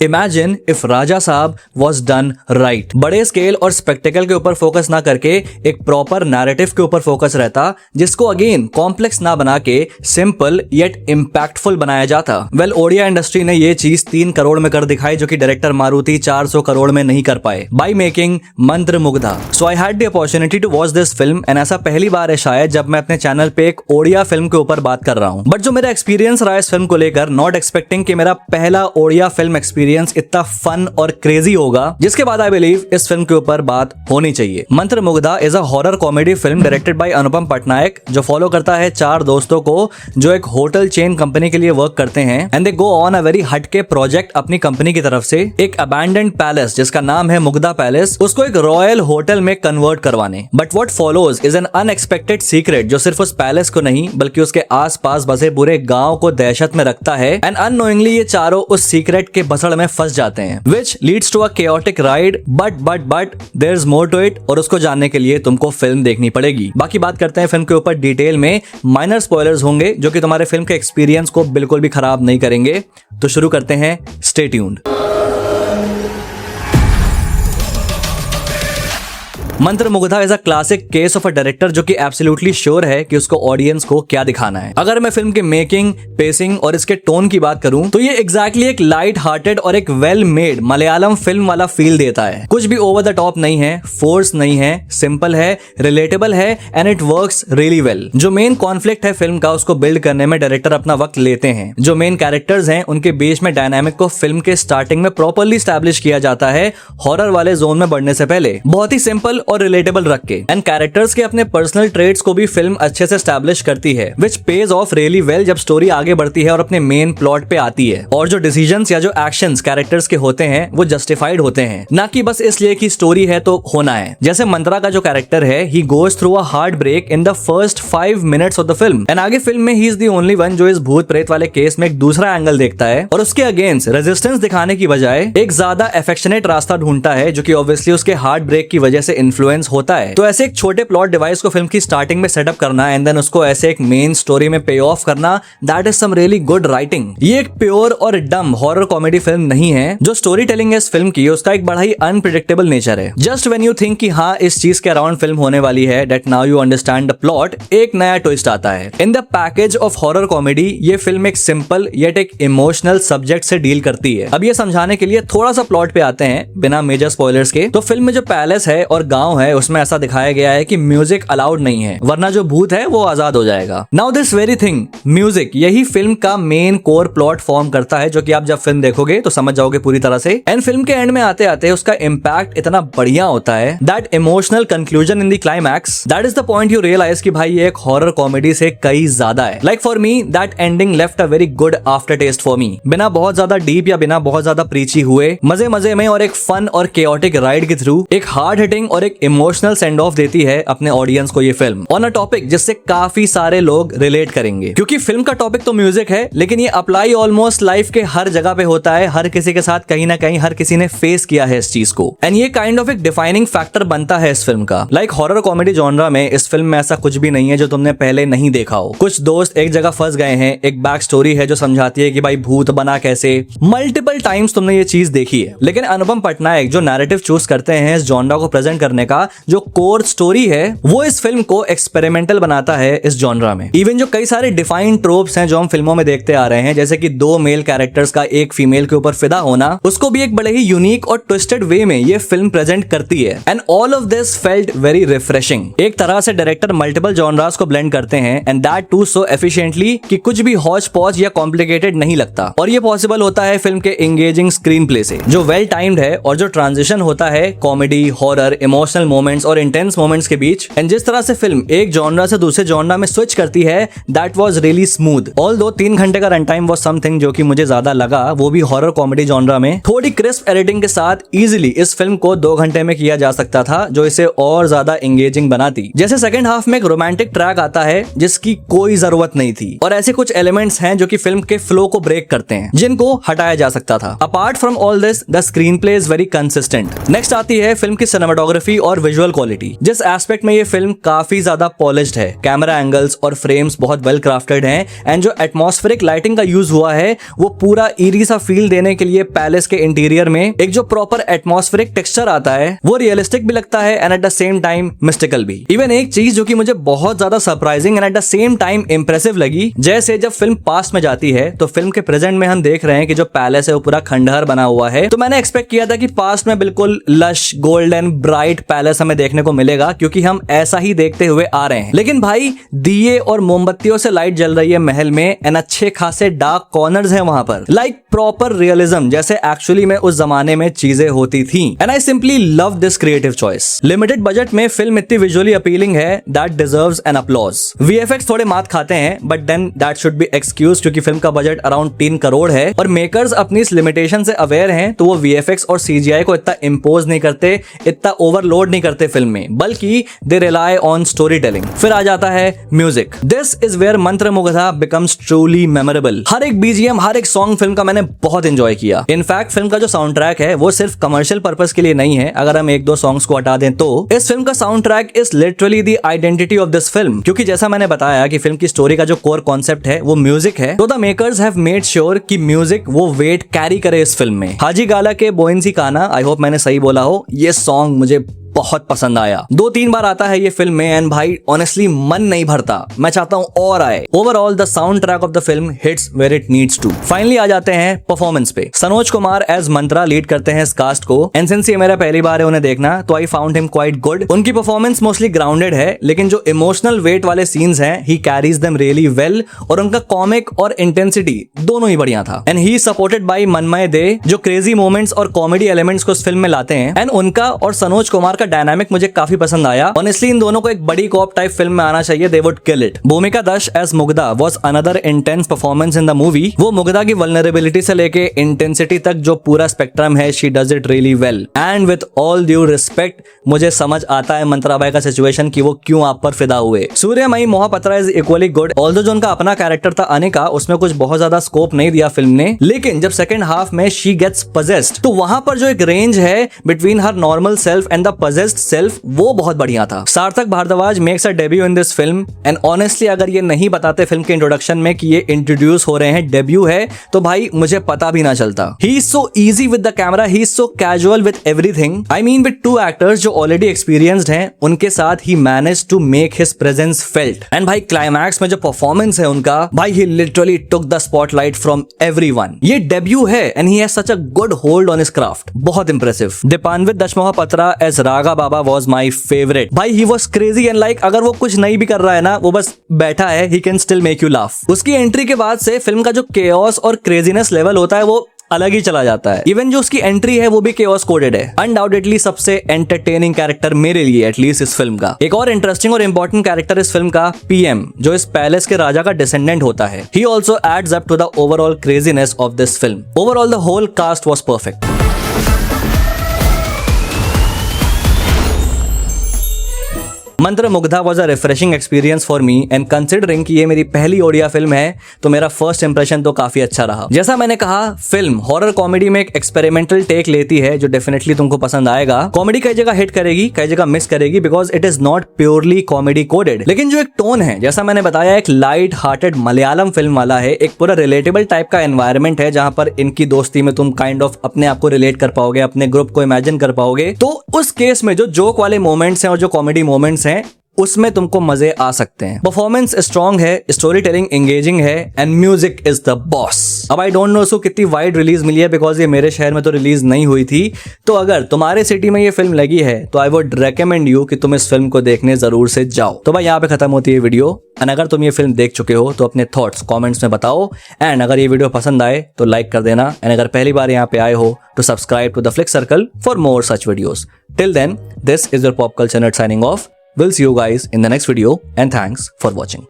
Imagine if राजा साहब was done right. बड़े scale और स्पेक्टिकल के ऊपर फोकस ना करके एक प्रॉपर नैरेटिव के ऊपर फोकस रहता, जिसको अगेन कॉम्प्लेक्स ना बना के सिंपल येट इम्पैक्टफुल बनाया जाता। वेल, ओडिया इंडस्ट्री ने ये चीज 3 करोड़ में कर दिखाई, जो कि डायरेक्टर मारुति 400 करोड़ में नहीं कर पाए, by making Mantramugdha. So I had the opportunity to watch this film and ऐसा पहली बार है शायद जब मैं अपने चैनल पे एक ओडिया फिल्म के ऊपर बात कर रहा हूँ। बट जो मेरा एक्सपीरियंस रहा इस फिल्म को लेकर, नॉट एक्सपेक्टिंग कि मेरा पहला ओडिया फिल्म एक्सपीरियंस इतना फन और क्रेजी होगा, जिसके बाद आई बिलीव इस फिल्म के ऊपर बात होनी चाहिए। Mantramugdha is a horror comedy film directed by Anupam Patnaik, जो फॉलो करता है 4 दोस्तों को जो एक होटल चेन कंपनी के लिए वर्क करते हैं and they go on a very हटके प्रोजेक्ट अपनी कंपनी की तरफ से, एक अबैंडन्ड पैलेस जिसका नाम है मुग्धा पैलेस, उसको एक रॉयल होटल में कन्वर्ट करवाने। But what follows is an unexpected secret जो सिर्फ उस पैलेस को नहीं बल्कि उसके आसपास बसे पूरे गांव को दहशत में रखता है एंड अननोइंगली ये चारों उस सीक्रेट के बसड़ में फंस जाते हैं, which leads to a chaotic ride, but there's more to it, और उसको जानने के लिए तुमको फिल्म देखनी पड़ेगी। बाकी बात करते हैं फिल्म के ऊपर डिटेल में। माइनर स्पॉयलर्स होंगे जो कि तुम्हारे फिल्म के एक्सपीरियंस को बिल्कुल भी खराब नहीं करेंगे। तो शुरू करते हैं, stay tuned. Mantramugdha is a classic case of a director जो कि एब्सोल्युटली श्योर है कि उसको ऑडियंस को क्या दिखाना है। अगर मैं फिल्म के मेकिंग, पेसिंग और इसके टोन की बात करूं तो ये एग्जैक्टली एक लाइट हार्टेड और एक वेल मेड मलयालम फिल्म वाला फील देता है। कुछ भी ओवर द टॉप नहीं है, फोर्स नहीं है, सिंपल है, रिलेटेबल है and it works really well. जो मेन कॉन्फ्लिक्ट है फिल्म का, उसको बिल्ड करने में डायरेक्टर अपना वक्त लेते हैं। जो मेन कैरेक्टर्स हैं उनके बीच में डायनामिक को फिल्म के स्टार्टिंग में प्रॉपरली स्टैब्लिश किया जाता है, हॉरर वाले जोन में बढ़ने से पहले बहुत ही सिंपल और रिलेटेबल रख के। एंड कैरेक्टर्स के अपने पर्सनल ट्रेट्स को भी फिल्म अच्छे से एस्टैब्लिश करती है, विच पेज ऑफ रियली वेल जब स्टोरी आगे बढ़ती है और अपने मेन प्लॉट पे आती है। और जो डिसीजंस या जो एक्शंस कैरेक्टर्स के होते हैं वो जस्टिफाइड होते हैं, ना कि बस इसलिए कि स्टोरी है तो होना है। जैसे मंत्रा का जो कैरेक्टर है, he goes through a heart break in the first 5 minutes of the film and आगे फिल्म में he is the only one जो इस भूत प्रेत वाले केस में एक दूसरा एंगल देखता है और उसके अगेंस्ट रेजिस्टेंस दिखाने की बजाय एक ज्यादा एफेक्शनेट रास्ता ढूंढता है, जो कि ऑब्वियसली उसके हार्ट ब्रेक की वजह से इन्फ्लुएंस होता है। तो ऐसे एक छोटे प्लॉट डिवाइस को फिल्म की स्टार्टिंग में सेटअप करना एंड देन उसको ऐसे एक मेन स्टोरी में पे ऑफ करना, that is some really good writing. ये एक प्योर और डम हॉरर कॉमेडी फिल्म नहीं है। जो स्टोरी टेलिंग है इस फिल्म की, उसका एक बड़ा ही अनप्रेडिक्टेबल नेचर है। जस्ट व्हेन यू थिंक कि हाँ इस चीज के अराउंड फिल्म होने वाली है, that now you understand the plot, एक नया ट्विस्ट आता है। In the package of horror comedy ये फिल्म एक सिंपल येट एक इमोशनल सब्जेक्ट से डील करती है। अब ये समझाने के लिए थोड़ा सा प्लॉट पे आते हैं बिना मेजर स्पॉयलर्स के। तो फिल्म में जो पैलेस है और गांव है उसमें ऐसा दिखाया गया है कि म्यूजिक अलाउड नहीं है, वरना जो भूत है वो आजाद हो जाएगा। Now this very thing, music, यही फिल्म का मेन कोर प्लॉट फॉर्म करता है, जो कि आप जब फिल्म देखोगे तो समझ जाओगे पूरी तरह से। एंड फिल्म के एंड में आते आते उसका इम्पैक्ट इतना बढ़िया होता है, that emotional conclusion in the climax, that is the point you realise कि भाई ये एक हॉरर कॉमेडी से कई ज्यादा है। Like for me that ending left a very good after taste for me. बिना बहुत ज्यादा डीप या बिना बहुत ज्यादा प्रीची हुए, मजे मजे में और एक फन और केओटिक राइड के थ्रू एक हार्ड हिटिंग और एक इमोशनल सेंड ऑफ देती है अपने ऑडियंस को ये फिल्म ऑन अ टॉपिक जिससे काफी सारे लोग रिलेट करेंगे। क्योंकि फिल्म का टॉपिक तो म्यूजिक है, लेकिन ये अप्लाई ऑलमोस्ट लाइफ के हर जगह पे होता है। हर किसी के साथ कहीं ना कहीं हर किसी ने फेस किया है इस चीज को एंड ये काइंड ऑफ एक डिफाइनिंग फैक्टर बनता है इस फिल्म का। लाइक हॉरर कॉमेडी जॉनरा में इस फिल्म में ऐसा कुछ भी नहीं है जो तुमने पहले नहीं देखा हो। कुछ दोस्त एक जगह फंस गए हैं, एक बैक स्टोरी है जो समझाती है कि भाई भूत बना कैसे, मल्टीपल टाइम्स तुमने ये चीज देखी है। लेकिन अनुपम पटनायक जो नैरेटिव चूज करते हैं इस जॉनरा को प्रेजेंट करने का, जो कोर स्टोरी है, वो इस फिल्म को एक्सपेरिमेंटल बनाता है इस जॉनरा में। इवन जो कई सारे डिफाइंड ट्रोप्स हैं जो हम फिल्मों में देखते आ रहे हैं, जैसे कि 2 मेल कैरेक्टर्स का एक फीमेल के ऊपर फिदा होना, उसको भी एक बड़े ही यूनिक और ट्विस्टेड वे में ये फिल्म प्रेजेंट करती है and all of this felt very refreshing. एक तरह से डायरेक्टर मल्टीपल जॉनरास को ब्लेंड करते हैं and that too so efficiently कि कुछ भी हौच पौच या कॉम्प्लिकेटेड नहीं लगता। और ये पॉसिबल होता है फिल्म के एंगेजिंग स्क्रीन प्ले से, जो वेल टाइम्ड है और जो ट्रांजिशन होता है कॉमेडी, हॉरर, इमोशनल मोमेंट्स और इंटेंस मोमेंट्स के बीच। एंड जिस तरह से फिल्म एक जॉनरा से दूसरे जॉनरा में स्विच करती है, that was really smooth. Although 3 घंटे का रन टाइम वाज समथिंग जो कि मुझे ज्यादा लगा, वो भी हॉरर कॉमेडी जॉनरा में। थोड़ी क्रिस्प एडिटिंग के साथ इजीली इस फिल्म को 2 घंटे में किया जा सकता था, जो इसे और ज्यादा एंगेजिंग बनाती। जैसे सेकंड हाफ में एक रोमांटिक ट्रैक आता है जिसकी कोई जरूरत नहीं थी, और ऐसे कुछ एलिमेंट्स हैं जो कि फिल्म के फ्लो को ब्रेक करते हैं, जिनको हटाया जा सकता था। Apart from all this, the screen play is very consistent. Next आती है फिल्म की सिनेमाटोग्राफी और विजुअल क्वालिटी, जिस एस्पेक्ट में ये फिल्म काफी ज्यादा पॉलिश्ड है। कैमरा एंगल्स और फ्रेम्स बहुत वेल क्राफ्टेड हैं एंड जो एटमॉस्फेरिक लाइटिंग का यूज हुआ है वो पूरा ईरी सा फील देने के लिए पैलेस के इंटीरियर में एक जो प्रॉपर एटमॉस्फेरिक टेक्सचर आता है वो रियलिस्टिक भी लगता है and at the same time mystical भी। इवन एक चीज जो कि मुझे बहुत ज्यादा surprising and at the same time impressive लगी, जैसे जब फिल्म पास्ट में जाती है तो फिल्म के प्रेजेंट में हम देख रहे हैं कि जो पैलेस है वो पूरा खंडहर बना हुआ है। तो मैंने एक्सपेक्ट किया था कि पास्ट में बिल्कुल लश गोल्डन ब्राइट पैलेस हमें देखने को मिलेगा क्योंकि हम ऐसा ही देखते हुए आ रहे हैं। लेकिन भाई दिए और मोमबत्तियों से लाइट जल रही है महल में एंड अच्छे खासे डार्क कॉर्नर्स हैं वहां पर, लाइक प्रॉपर रियलिज्म जैसे एक्चुअली में उस जमाने में चीजें होती थी। And I simply love this creative choice. Limited budget में फिल्म इतनी विजुअली अपीलिंग है that deserves an applause. VFX थोड़े मात खाते हैं but then that should be excuse क्योंकि फिल्म का बजट अराउंड 3 करोड़ है और मेकर्स अपनी इस लिमिटेशन से अवेयर हैं, तो वो वीएफएक्स और सीजीआई को इतना इंपोज नहीं करते, इतना ओवरलोड नहीं करते फिल्म में, बल्कि they rely on story telling. फिर आ जाता है music. This is where Mantramugdha becomes truly memorable. हर एक बीजीएम हर एक सॉन्ग फिल्म का मैंने बहुत एंजॉय किया। इनफैक्ट फिल्म का जो साउंड ट्रैक है वो सिर्फ कमर्शियल पर्पस के लिए नहीं है। अगर हम 1-2 सॉन्ग्स को हटा दें तो इस फिल्म का sound track is literally the identity of this film, क्योंकि जैसा मैंने बताया कि फिल्म की स्टोरी का जो कोर कॉन्सेप्ट है वो म्यूजिक है, तो the makers have made sure कि म्यूजिक वो वेट कैरी करे इस फिल्म में। हाजी गाला के बोइंसी काना, आई होप मैंने सही बोला हो, ये सॉन्ग मुझे बहुत पसंद आया। 2-3 बार आता है ये फिल्म में एंड भाई ऑनेस्टली मन नहीं भरता, मैं चाहता हूं और आए। Overall the sound track of the film hits where it needs to. Finally आ जाते हैं परफॉर्मेंस पे। सनोज कुमार एज मंत्रा लीड करते हैं इस कास्ट को एंड सिंस ये मेरा पहली बार है उन्हें देखना तो I found him quite good. उनकी परफॉर्मेंस मोस्टली ग्राउंडेड है लेकिन जो इमोशनल वेट वाले सीन्स हैं he carries them really well और उनका कॉमिक और इंटेंसिटी दोनों ही बढ़िया था। एंड ही सपोर्टेड बाय मनमय दे जो क्रेजी मोमेंट्स और कॉमेडी एलिमेंट्स को इस फिल्म में लाते हैं एंड उनका और सनोज कुमार का डायनामिक मुझे काफी पसंद आया। ऑनेस्टली इन दोनों को एक बड़ी कॉप टाइप फिल्म में आना चाहिए, they would kill it. Bhumika Dutt as Mugdha was another intense performance in the movie. वो मुग्धा की वल्नरेबिलिटी से लेके इंटेंसिटी तक जो पूरा स्पेक्ट्रम है she does it really well and with all due respect मुझे समझ आता है मंत्रा भाई का सिचुएशन कि वो क्यों आप पर फिदा हुए। Suryamayee मोहपत्रा is equally good, although जो उनका अपना कैरेक्टर था अनिका उसमें कुछ बहुत ज्यादा स्कोप नहीं दिया फिल्म ने, लेकिन जब सेकंड हाफ में शी गेट्स पजेस्ड तो वहां पर जो एक रेंज है between her normal self and the possessed self वो बहुत बढ़िया था। Sarthak Bharadwaj makes a debut in this film and honestly अगर ये नहीं बताते फिल्म के इंट्रोडक्शन में कि ये इंट्रोड्यूस हो रहे हैं डेब्यू है तो भाई मुझे पता भी ना चलता। He is so easy with the camera, he is so casual with everything. I mean with 2 actors जो ऑलरेडी एक्सपीरियंस्ड हैं उनके साथ he manage to make his presence felt and भाई क्लाइमैक्स में जो परफॉर्मेंस है उनका भाई he literally took the spotlight from everyone. ये डेब्यू है and he has such a good hold on his craft, बहुत impressive. Dipanwit Dutt Mohapatra as Raga Baba was my favourite. भाई he was crazy and like अगर वो कुछ नहीं भी कर रहा है ना वो बस बैठा है he can still make you laugh. उसकी एंट्री के बाद से फिल्म का जो केओस और क्रेजीनेस लेवल होता है वो अलग ही चला जाता है। इवन जो उसकी एंट्री है वो भी केओस कोडेड है। अनडाउटेडली सबसे एंटरटेनिंग कैरेक्टर मेरे लिए एटलीस्ट इस फिल्म का। एक और इंटरेस्टिंग और इंपॉर्टेंट कैरेक्टर इस फिल्म का पीएम जो इस पैलेस के राजा का डिसेंडेंट होता है। He also adds up to the overall craziness of this film. Overall the whole cast was perfect. Mantramugdha was a refreshing experience for me and considering कि ये मेरी पहली ओडिया फिल्म है तो मेरा फर्स्ट इंप्रेशन तो काफी अच्छा रहा। जैसा मैंने कहा फिल्म हॉरर कॉमेडी में एक एक्सपेरिमेंटल टेक लेती है जो डेफिनेटली तुमको पसंद आएगा। कॉमेडी कई जगह हिट करेगी कई जगह मिस करेगी because it is not purely comedy coded, लेकिन जो एक टोन है जैसा मैंने बताया एक लाइट हार्टेड मलयालम फिल्म वाला है, एक पूरा रिलेटेबल टाइप का एनवायरमेंट है जहां पर इनकी दोस्ती में तुम काइंड ऑफ अपने आप को रिलेट कर पाओगे, अपने ग्रुप को इमेजिन कर पाओगे। तो उस केस में जो जोक वाले मोमेंट्स हैं और जो कॉमेडी मोमेंट्स हैं उसमें तुमको मजे आ सकते हैं। परफॉर्मेंस स्ट्रॉन्ग है, स्टोरी टेलिंग एंगेजिंग है and music is the boss. अब आई डोंट नो उसको कितनी वाइड रिलीज मिली है बिकॉज ये मेरे शहर में तो रिलीज नहीं हुई थी, तो अगर तुम्हारे सिटी में ये फिल्म लगी है तो आई वुड रेकमेंड यू कि तुम इस फिल्म को देखने जरूर से जाओ। तो भाई यहाँ पे खत्म होती है वीडियो एंड अगर तुम ये फिल्म देख चुके हो तो अपने थॉट्स कमेंट्स में बताओ एंड अगर ये वीडियो पसंद आए तो लाइक कर देना एंड अगर पहली बार यहाँ पे आए हो तो subscribe to the Flick Circle for more such videos. Till then this is your pop culture nut signing off. We'll see you guys in the next video and thanks for watching.